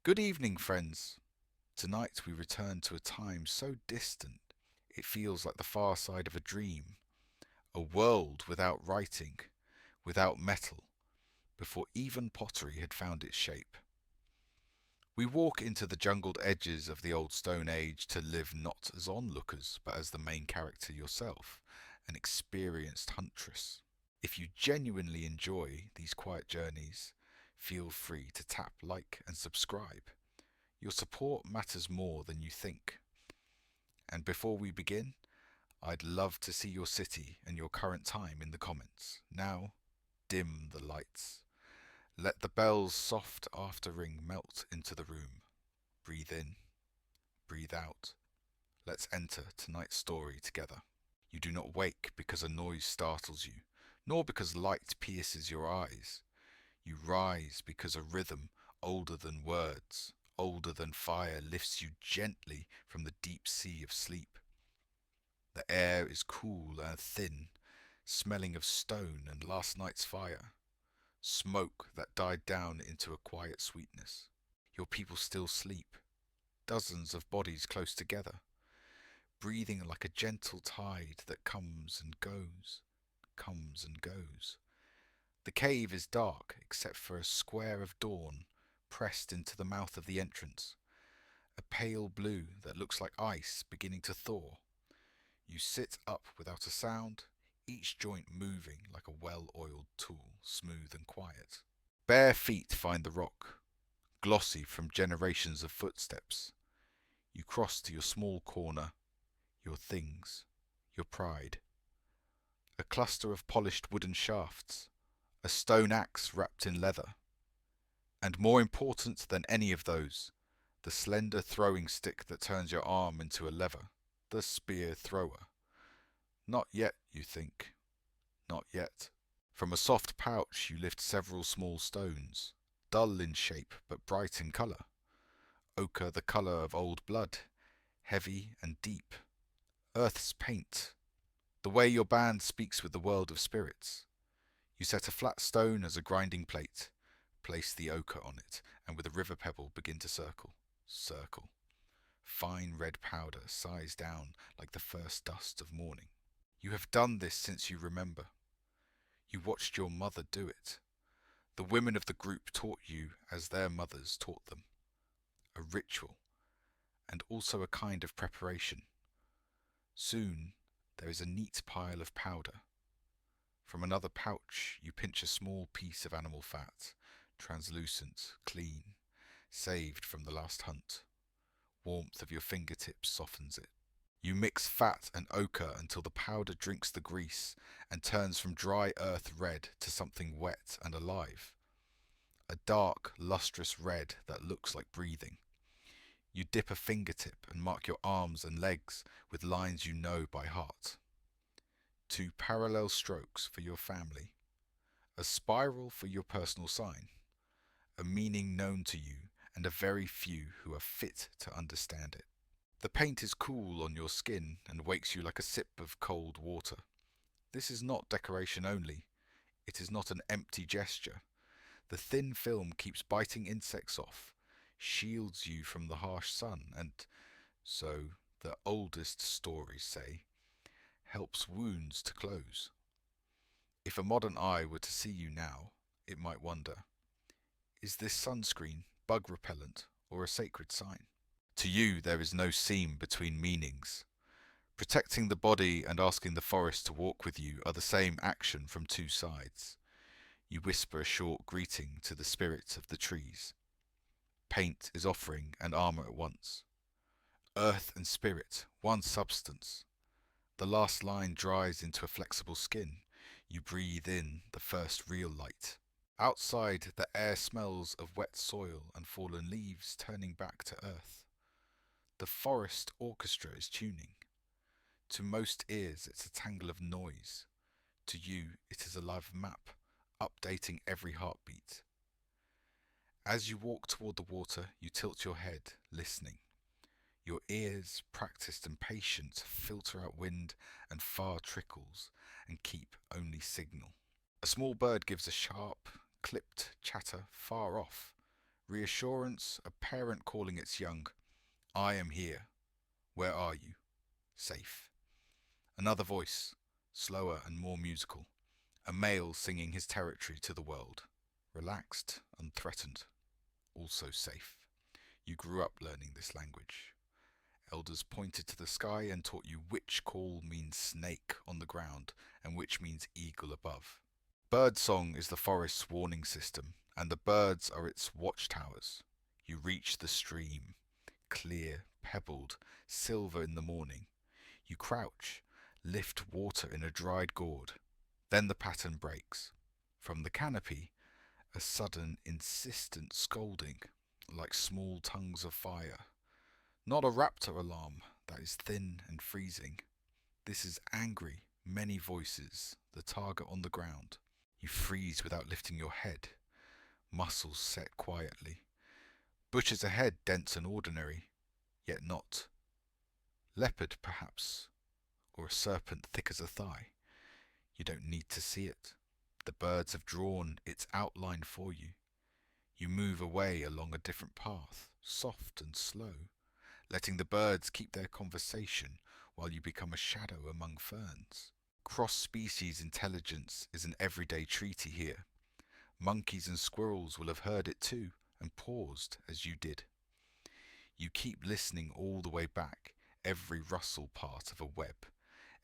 Good evening, friends. Tonight we return to a time so distant it feels like the far side of a dream, a world without writing, without metal, before even pottery had found its shape. We walk into the jungled edges of the old Stone Age to live not as onlookers, but as the main character yourself, an experienced huntress. If you genuinely enjoy these quiet journeys, feel free to tap like and subscribe. Your support matters more than you think. And before we begin, I'd love to see your city and your current time in the comments. Now, dim the lights. Let the bell's soft after ring melt into the room. Breathe in, breathe out. Let's enter tonight's story together. You do not wake because a noise startles you, nor because light pierces your eyes. You rise because a rhythm older than words, older than fire, lifts you gently from the deep sea of sleep. The air is cool and thin, smelling of stone and last night's fire, smoke that died down into a quiet sweetness. Your people still sleep, dozens of bodies close together, breathing like a gentle tide that comes and goes, comes and goes. The cave is dark except for a square of dawn pressed into the mouth of the entrance, a pale blue that looks like ice beginning to thaw. You sit up without a sound, each joint moving like a well-oiled tool, smooth and quiet. Bare feet find the rock, glossy from generations of footsteps. You cross to your small corner, your things, your pride. A cluster of polished wooden shafts, a stone axe wrapped in leather. And more important than any of those, the slender throwing stick that turns your arm into a lever, the spear thrower. Not yet, you think. Not yet. From a soft pouch you lift several small stones, dull in shape but bright in colour. Ochre the colour of old blood, heavy and deep. Earth's paint. The way your band speaks with the world of spirits. You set a flat stone as a grinding plate, place the ochre on it, and with a river pebble begin to circle. Circle. Fine red powder sighs down like the first dust of morning. You have done this since you remember. You watched your mother do it. The women of the group taught you as their mothers taught them. A ritual, and also a kind of preparation. Soon there is a neat pile of powder. From another pouch you pinch a small piece of animal fat, translucent, clean, saved from the last hunt. Warmth of your fingertips softens it. You mix fat and ochre until the powder drinks the grease and turns from dry earth red to something wet and alive. A dark, lustrous red that looks like breathing. You dip a fingertip and mark your arms and legs with lines you know by heart. 2 parallel strokes for your family. A spiral for your personal sign. A meaning known to you and a very few who are fit to understand it. The paint is cool on your skin and wakes you like a sip of cold water. This is not decoration only. It is not an empty gesture. The thin film keeps biting insects off, shields you from the harsh sun, and, so the oldest stories say, helps wounds to close. If a modern eye were to see you now, it might wonder, is this sunscreen bug repellent or a sacred sign? To you there is no seam between meanings. Protecting the body and asking the forest to walk with you are the same action from 2 sides. You whisper a short greeting to the spirits of the trees. Paint is offering and armour at once. Earth and spirit, one substance. The last line dries into a flexible skin. You breathe in the first real light. Outside, the air smells of wet soil and fallen leaves turning back to earth. The forest orchestra is tuning. To most ears, it's a tangle of noise. To you, it is a live map, updating every heartbeat. As you walk toward the water, you tilt your head, listening. Your ears, practiced and patient, filter out wind and far trickles and keep only signal. A small bird gives a sharp, clipped chatter far off, Reassurance, a parent calling its young. I am here. Where are you? Safe. Another voice, slower and more musical. A male singing his territory to the world. Relaxed, unthreatened, also safe. You grew up learning this language. Elders pointed to the sky and taught you which call means snake on the ground and which means eagle above. Birdsong is the forest's warning system, and the birds are its watchtowers. You reach the stream, clear, pebbled, silver in the morning. You crouch, lift water in a dried gourd. Then the pattern breaks. From the canopy, a sudden, insistent scolding, like small tongues of fire. Not a raptor alarm that is thin and freezing. This is angry, many voices, the target on the ground. You freeze without lifting your head, muscles set quietly. Bushes ahead, dense and ordinary, yet not. Leopard, perhaps, or a serpent thick as a thigh. You don't need to see it. The birds have drawn its outline for you. You move away along a different path, soft and slow, letting the birds keep their conversation while you become a shadow among ferns. Cross-species intelligence is an everyday treaty here. Monkeys and squirrels will have heard it too and paused as you did. You keep listening all the way back, every rustle part of a web,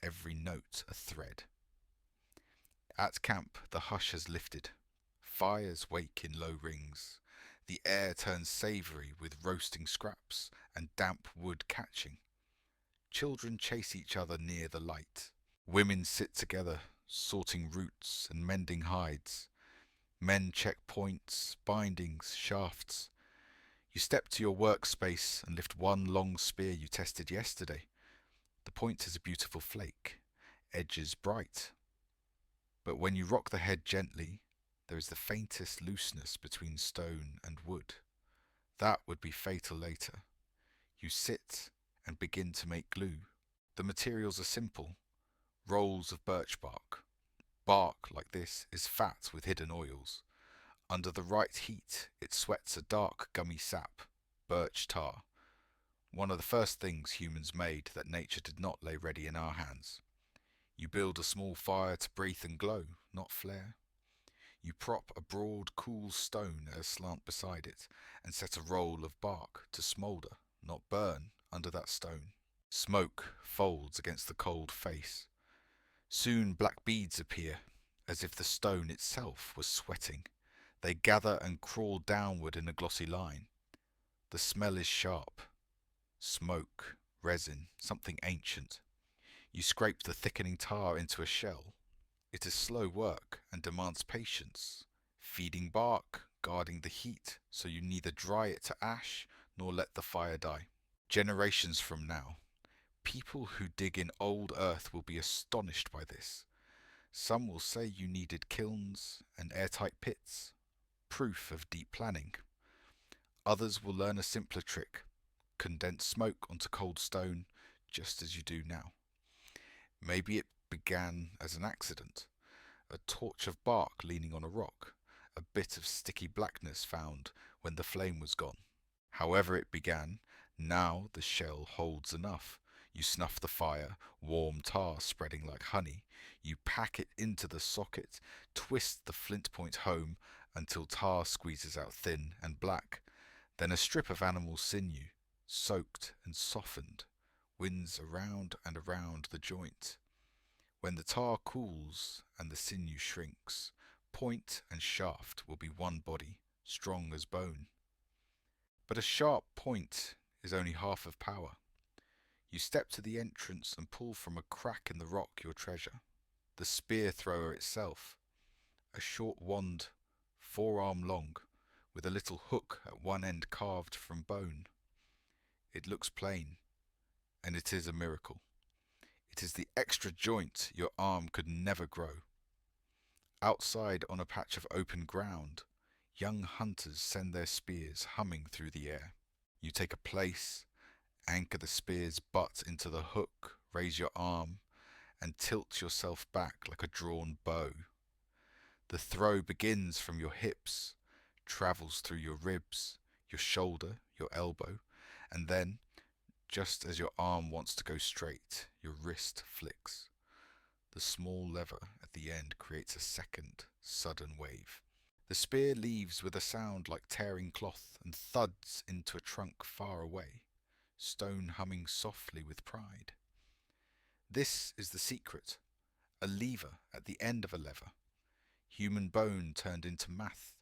every note a thread. At camp, the hush has lifted. Fires wake in low rings. The air turns savoury with roasting scraps and damp wood catching. Children chase each other near the light. Women sit together, sorting roots and mending hides. Men check points, bindings, shafts. You step to your workspace and lift one long spear you tested yesterday. The point is a beautiful flake, edges bright. But when you rock the head gently, there is the faintest looseness between stone and wood. That would be fatal later. You sit and begin to make glue. The materials are simple. Rolls of birch bark. Bark like this is fat with hidden oils. Under the right heat, it sweats a dark gummy sap, birch tar. One of the first things humans made that nature did not lay ready in our hands. You build a small fire to breathe and glow, not flare. You prop a broad, cool stone at a slant beside it and set a roll of bark to smoulder, not burn, under that stone. Smoke folds against the cold face. Soon black beads appear, as if the stone itself was sweating. They gather and crawl downward in a glossy line. The smell is sharp. Smoke, resin, something ancient. You scrape the thickening tar into a shell. It is slow work and demands patience. Feeding bark, guarding the heat, so you neither dry it to ash nor let the fire die. Generations from now, people who dig in old earth will be astonished by this. Some will say you needed kilns and airtight pits, proof of deep planning. Others will learn a simpler trick, condense smoke onto cold stone, just as you do now. Maybe it began as an accident, a torch of bark leaning on a rock, a bit of sticky blackness found when the flame was gone. However it began, now the shell holds enough. You snuff the fire, warm tar spreading like honey. You pack it into the socket, twist the flint point home until tar squeezes out thin and black. Then a strip of animal sinew, soaked and softened, winds around and around the joint. When the tar cools and the sinew shrinks, point and shaft will be one body, strong as bone. But a sharp point is only half of power. You step to the entrance and pull from a crack in the rock your treasure. The spear thrower itself, a short wand, forearm long, with a little hook at one end carved from bone. It looks plain, and it is a miracle. It is the extra joint your arm could never grow. Outside on a patch of open ground, young hunters send their spears humming through the air. You take a place, anchor the spear's butt into the hook, raise your arm, and tilt yourself back like a drawn bow. The throw begins from your hips, travels through your ribs, your shoulder, your elbow, and then, just as your arm wants to go straight, your wrist flicks. The small lever at the end creates a second, sudden wave. The spear leaves with a sound like tearing cloth and thuds into a trunk far away, stone humming softly with pride. This is the secret, a lever at the end of a lever, human bone turned into math.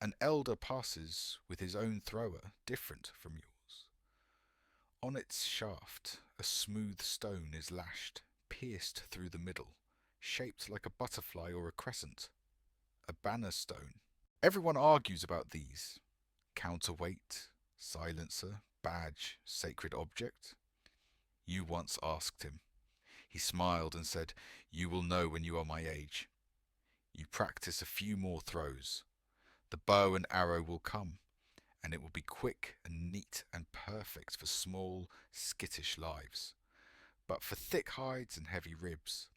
An elder passes with his own thrower, different from yours. On its shaft, a smooth stone is lashed, pierced through the middle, shaped like a butterfly or a crescent, a banner stone. Everyone argues about these. Counterweight, silencer, badge, sacred object. You once asked him. He smiled and said, "You will know when you are my age." You practice a few more throws. The bow and arrow will come, and it will be quick and neat and perfect for small, skittish lives. But for thick hides and heavy ribs,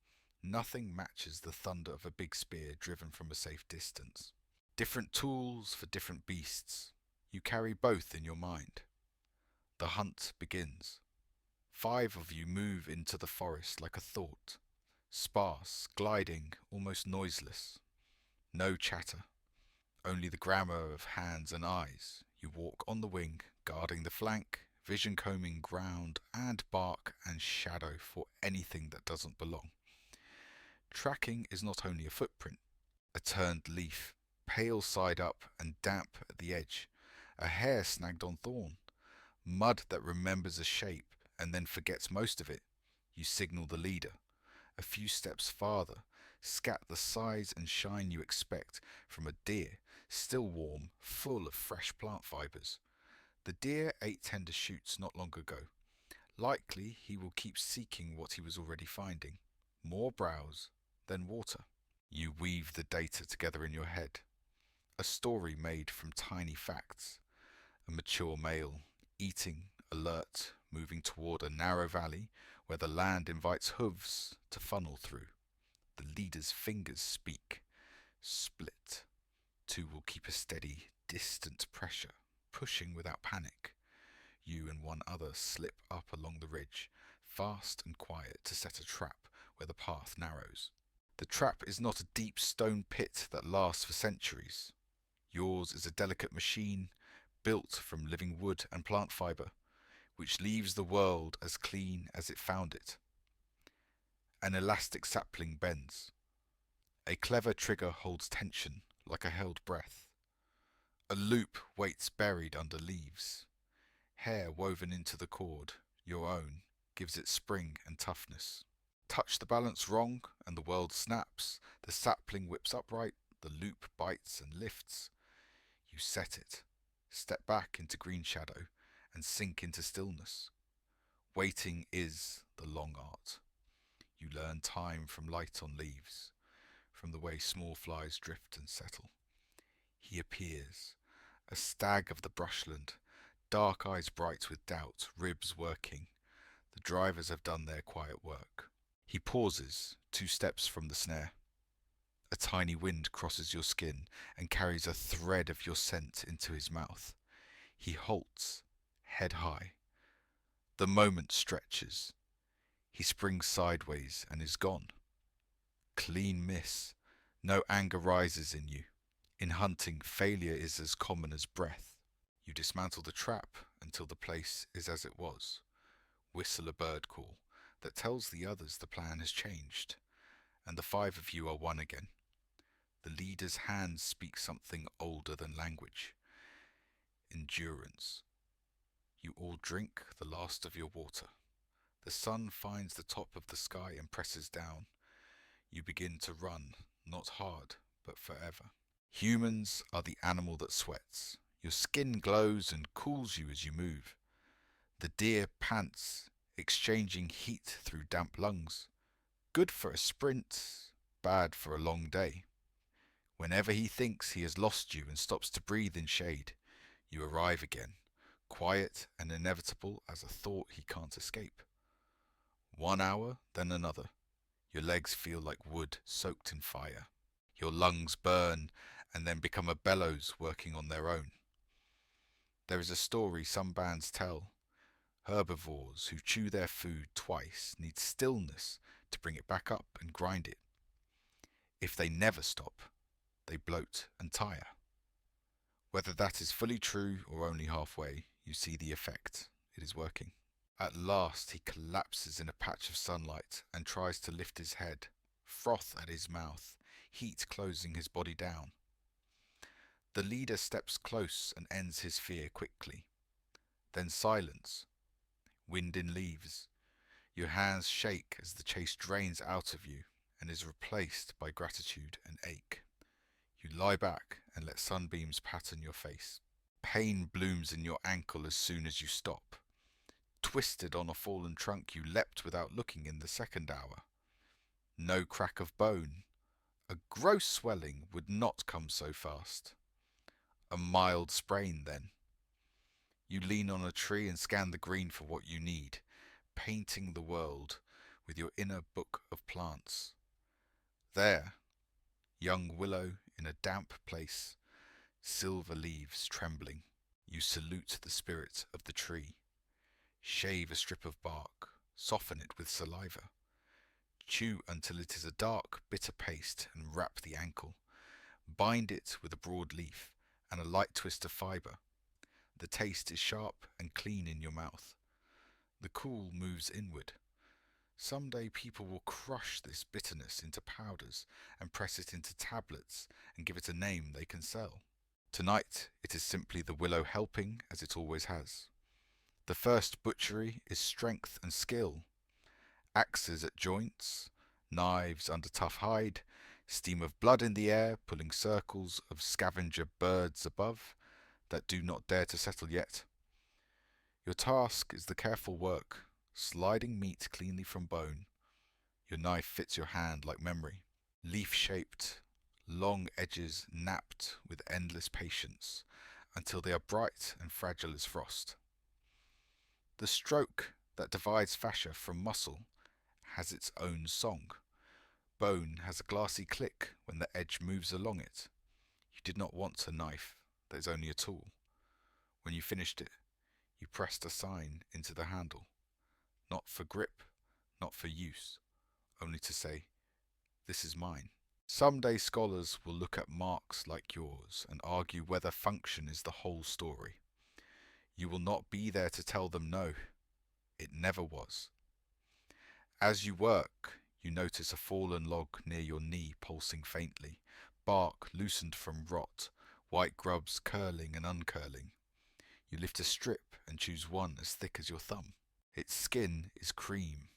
nothing matches the thunder of a big spear driven from a safe distance. Different tools for different beasts. You carry both in your mind. The hunt begins. 5 of you move into the forest like a thought, sparse, gliding, almost noiseless. No chatter, only the grammar of hands and eyes. You walk on the wing, guarding the flank, vision combing ground and bark and shadow for anything that doesn't belong. Tracking is not only a footprint, a turned leaf, pale side up and damp at the edge, a hair snagged on thorn, mud that remembers a shape and then forgets most of it. You signal the leader. A few steps farther, scat the size and shine you expect from a deer, still warm, full of fresh plant fibers. The deer ate tender shoots not long ago. Likely he will keep seeking what he was already finding. More browse, then water. You weave the data together in your head. A story made from tiny facts. A mature male, eating, alert, moving toward a narrow valley where the land invites hooves to funnel through. The leader's fingers speak. Split. 2 will keep a steady, distant pressure, pushing without panic. You and 1 other slip up along the ridge, fast and quiet to set a trap where the path narrows. The trap is not a deep stone pit that lasts for centuries. Yours is a delicate machine built from living wood and plant fiber, which leaves the world as clean as it found it. An elastic sapling bends. A clever trigger holds tension like a held breath. A loop waits buried under leaves. Hair woven into the cord, your own, gives it spring and toughness. Touch the balance wrong and the world snaps. The sapling whips upright, the loop bites and lifts. You set it, step back into green shadow and sink into stillness. Waiting is the long art. You learn time from light on leaves, from the way small flies drift and settle. He appears, a stag of the brushland, dark eyes bright with doubt, ribs working. The drivers have done their quiet work. He pauses, 2 steps from the snare. A tiny wind crosses your skin and carries a thread of your scent into his mouth. He halts, head high. The moment stretches. He springs sideways and is gone. Clean miss. No anger rises in you. In hunting, failure is as common as breath. You dismantle the trap until the place is as it was. Whistle a bird call that tells the others the plan has changed, and the 5 of you are one again. The leader's hands speak something older than language. Endurance. You all drink the last of your water. The sun finds the top of the sky and presses down. You begin to run, not hard, but forever. Humans are the animal that sweats. Your skin glows and cools you as you move. The deer pants, exchanging heat through damp lungs. Good for a sprint, bad for a long day. Whenever he thinks he has lost you and stops to breathe in shade, you arrive again, quiet and inevitable as a thought he can't escape. 1 hour, then another. Your legs feel like wood soaked in fire. Your lungs burn and then become a bellows working on their own. There is a story some bands tell. Herbivores who chew their food twice need stillness to bring it back up and grind it. If they never stop, they bloat and tire. Whether that is fully true or only halfway, you see the effect. It is working. At last he collapses in a patch of sunlight and tries to lift his head, froth at his mouth, heat closing his body down. The leader steps close and ends his fear quickly. Then silence, wind in leaves. Your hands shake as the chase drains out of you and is replaced by gratitude and ache. You lie back and let sunbeams pattern your face. Pain blooms in your ankle as soon as you stop. Twisted on a fallen trunk, you leapt without looking in the second hour. No crack of bone. A gross swelling would not come so fast. A mild sprain, then. You lean on a tree and scan the green for what you need, painting the world with your inner book of plants. There, young willow in a damp place, silver leaves trembling. You salute the spirit of the tree. Shave a strip of bark, soften it with saliva. Chew until it is a dark, bitter paste and wrap the ankle. Bind it with a broad leaf and a light twist of fibre. The taste is sharp and clean in your mouth. The cool moves inward. Someday people will crush this bitterness into powders and press it into tablets and give it a name they can sell. Tonight it is simply the willow helping as it always has. The first butchery is strength and skill. Axes at joints, knives under tough hide, steam of blood in the air pulling circles of scavenger birds above that do not dare to settle yet. Your task is the careful work, sliding meat cleanly from bone. Your knife fits your hand like memory, leaf-shaped, long edges napped with endless patience until they are bright and fragile as frost. The stroke that divides fascia from muscle has its own song. Bone has a glassy click when the edge moves along it. You did not want a knife, that is only a tool. When you finished it, you pressed a sign into the handle. Not for grip, not for use, only to say, this is mine. Someday scholars will look at marks like yours and argue whether function is the whole story. You will not be there to tell them no. It never was. As you work, you notice a fallen log near your knee pulsing faintly, bark loosened from rot, white grubs curling and uncurling. You lift a strip and choose one as thick as your thumb. Its skin is cream.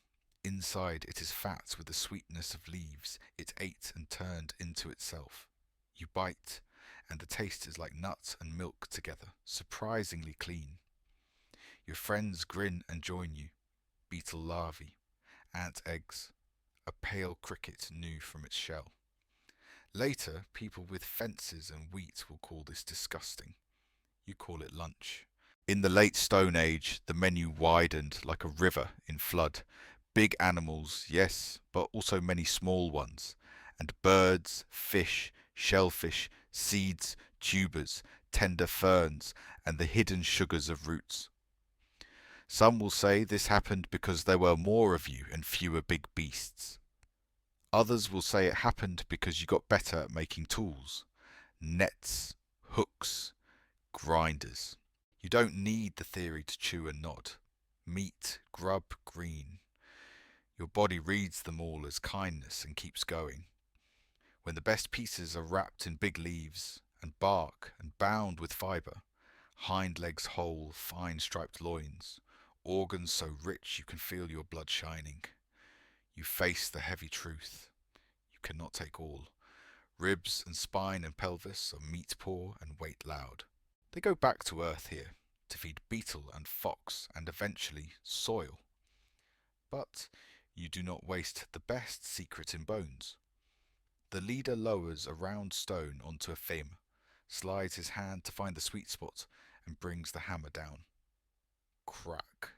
Inside it is fat with the sweetness of leaves it ate and turned into itself. You bite, and the taste is like nut and milk together, surprisingly clean. Your friends grin and join you. Beetle larvae, ant eggs, a pale cricket new from its shell. Later, people with fences and wheat will call this disgusting. You call it lunch. In the late Stone Age, the menu widened like a river in flood. Big animals, yes, but also many small ones. And birds, fish, shellfish, seeds, tubers, tender ferns, and the hidden sugars of roots. Some will say this happened because there were more of you and fewer big beasts. Others will say it happened because you got better at making tools. Nets, hooks, grinders. You don't need the theory to chew and nod. Meat, grub, green. Your body reads them all as kindness and keeps going. When the best pieces are wrapped in big leaves and bark and bound with fibre, hind legs whole, fine striped loins, organs so rich you can feel your blood shining. You face the heavy truth. You cannot take all. Ribs and spine and pelvis are meat poor and weight loud. They go back to earth here, to feed beetle and fox and eventually soil. But you do not waste the best secret in bones. The leader lowers a round stone onto a theme, slides his hand to find the sweet spot, and brings the hammer down. Crack.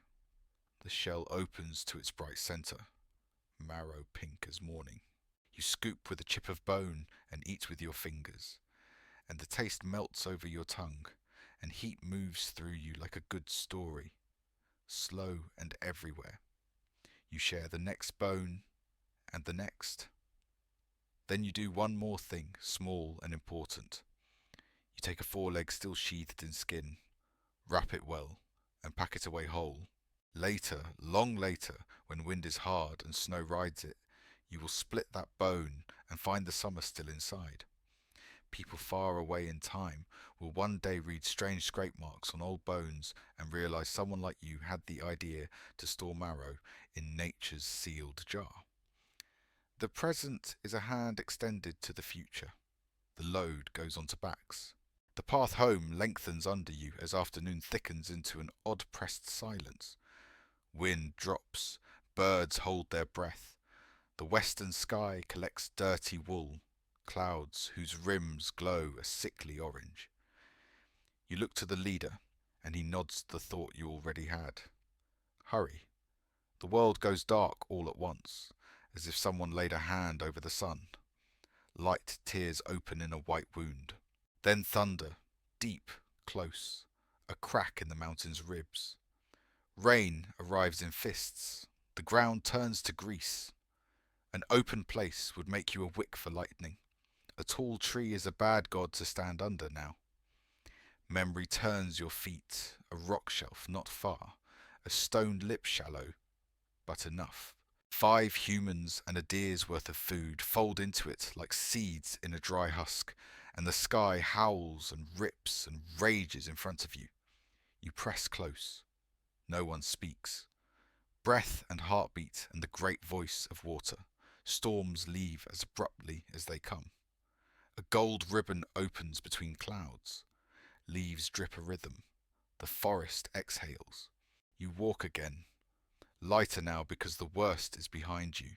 The shell opens to its bright centre, marrow pink as morning. You scoop with a chip of bone and eat with your fingers, and the taste melts over your tongue, and heat moves through you like a good story, slow and everywhere. You share the next bone and the next. Then you do one more thing, small and important. You take a foreleg still sheathed in skin, wrap it well, and pack it away whole. Later, long later, when wind is hard and snow rides it, you will split that bone and find the summer still inside. People far away in time will one day read strange scrape marks on old bones and realize someone like you had the idea to store marrow in nature's sealed jar. The present is a hand extended to the future. The load goes onto backs. The path home lengthens under you as afternoon thickens into an odd-pressed silence. Wind drops, birds hold their breath. The western sky collects dirty wool, clouds whose rims glow a sickly orange. You look to the leader, and he nods the thought you already had. Hurry. The world goes dark all at once, as if someone laid a hand over the sun. Light tears open in a white wound. Then thunder, deep, close, a crack in the mountain's ribs. Rain arrives in fists. The ground turns to grease. An open place would make you a wick for lightning. A tall tree is a bad god to stand under now. Memory turns your feet, a rock shelf not far, a stoned lip shallow, but enough. 5 humans and a deer's worth of food fold into it like seeds in a dry husk, and the sky howls and rips and rages in front of you. You press close. No one speaks. Breath and heartbeat and the great voice of water. Storms leave as abruptly as they come. A gold ribbon opens between clouds. Leaves drip a rhythm. The forest exhales. You walk again. Lighter now because the worst is behind you,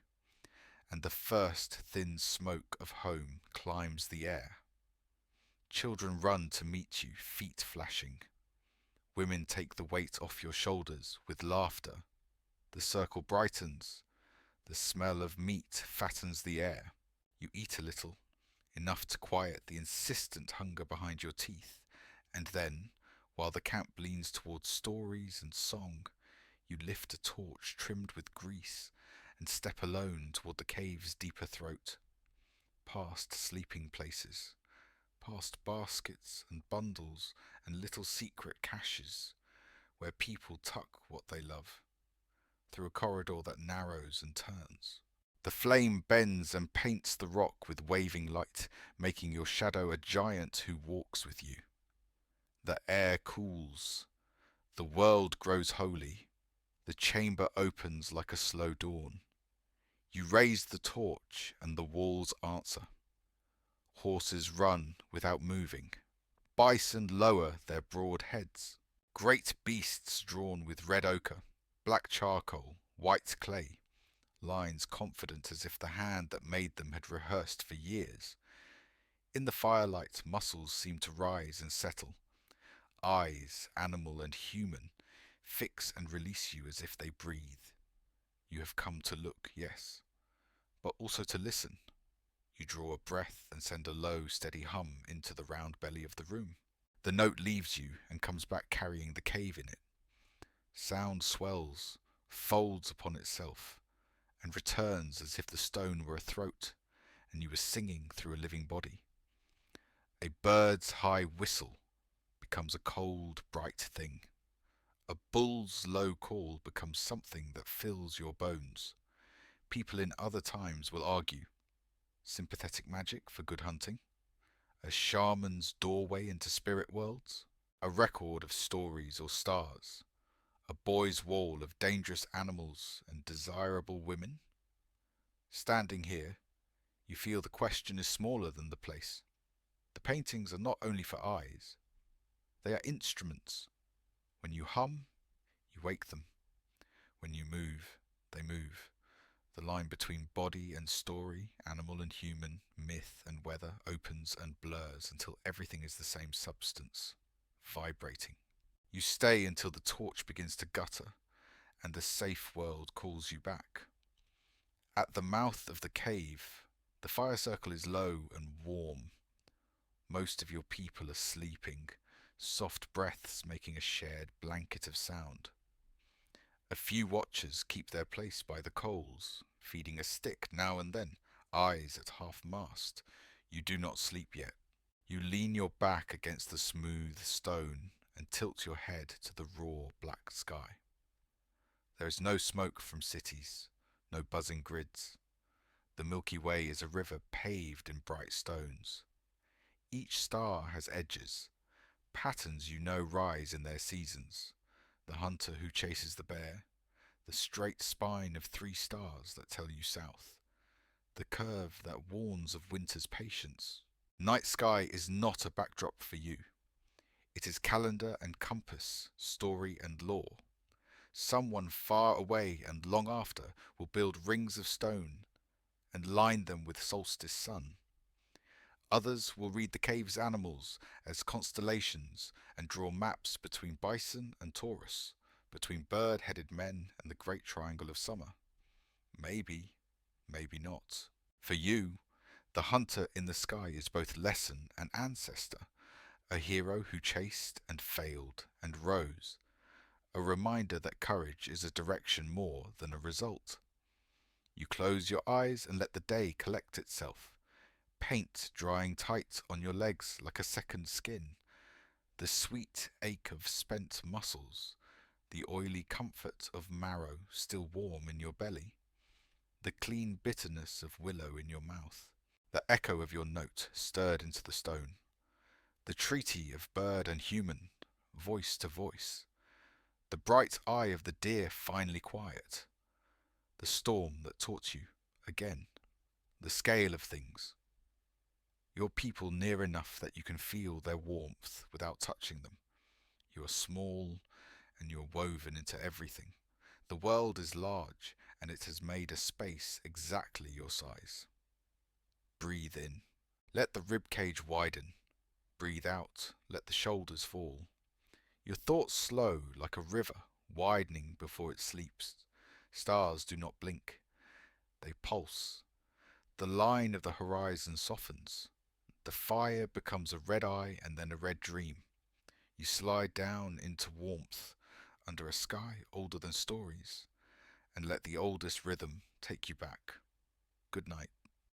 and the first thin smoke of home climbs the air. Children run to meet you, feet flashing. Women take the weight off your shoulders with laughter. The circle brightens. The smell of meat fattens the air. You eat a little, enough to quiet the insistent hunger behind your teeth, and then, while the camp leans towards stories and song, you lift a torch trimmed with grease and step alone toward the cave's deeper throat, past sleeping places, past baskets and bundles and little secret caches where people tuck what they love, through a corridor that narrows and turns. The flame bends and paints the rock with waving light, making your shadow a giant who walks with you. The air cools. The world grows holy. The chamber opens like a slow dawn. You raise the torch and the walls answer. Horses run without moving. Bison lower their broad heads. Great beasts drawn with red ochre, black charcoal, white clay, lines confident as if the hand that made them had rehearsed for years. In the firelight, muscles seem to rise and settle. Eyes, animal and human, fix and release you as if they breathe. You have come to look, yes, but also to listen. You draw a breath and send a low, steady hum into the round belly of the room. The note leaves you and comes back carrying the cave in it. Sound swells, folds upon itself, and returns as if the stone were a throat, and you were singing through a living body. A bird's high whistle becomes a cold, bright thing. A bull's low call becomes something that fills your bones. People in other times will argue. Sympathetic magic for good hunting? A shaman's doorway into spirit worlds? A record of stories or stars? A boy's wall of dangerous animals and desirable women? Standing here, you feel the question is smaller than the place. The paintings are not only for eyes. They are instruments. When you hum, you wake them. When you move, they move. The line between body and story, animal and human, myth and weather opens and blurs until everything is the same substance, vibrating. You stay until the torch begins to gutter and the safe world calls you back. At the mouth of the cave, the fire circle is low and warm. Most of your people are sleeping, soft breaths making a shared blanket of sound. A few watchers keep their place by the coals, feeding a stick now and then, eyes at half-mast. You do not sleep yet. You lean your back against the smooth stone and tilt your head to the raw black sky. There is no smoke from cities, no buzzing grids. The Milky Way is a river paved in bright stones. Each star has edges, patterns you know rise in their seasons. The hunter who chases the bear, the straight spine of 3 stars that tell you south, the curve that warns of winter's patience. Night sky is not a backdrop for you. It is calendar and compass, story and law. Someone far away and long after will build rings of stone and line them with solstice sun. Others will read the cave's animals as constellations and draw maps between bison and Taurus, between bird-headed men and the great triangle of summer. Maybe, maybe not. For you, the hunter in the sky is both lesson and ancestor, a hero who chased and failed and rose, a reminder that courage is a direction more than a result. You close your eyes and let the day collect itself, paint drying tight on your legs like a second skin, the sweet ache of spent muscles, the oily comfort of marrow still warm in your belly, the clean bitterness of willow in your mouth, the echo of your note stirred into the stone, the treaty of bird and human, voice to voice, the bright eye of the deer finally quiet, the storm that taught you again, the scale of things. Your people near enough that you can feel their warmth without touching them. You are small and you are woven into everything. The world is large and it has made a space exactly your size. Breathe in. Let the rib cage widen. Breathe out. Let the shoulders fall. Your thoughts slow like a river widening before it sleeps. Stars do not blink. They pulse. The line of the horizon softens. The fire becomes a red eye and then a red dream. You slide down into warmth under a sky older than stories and let the oldest rhythm take you back. Good night.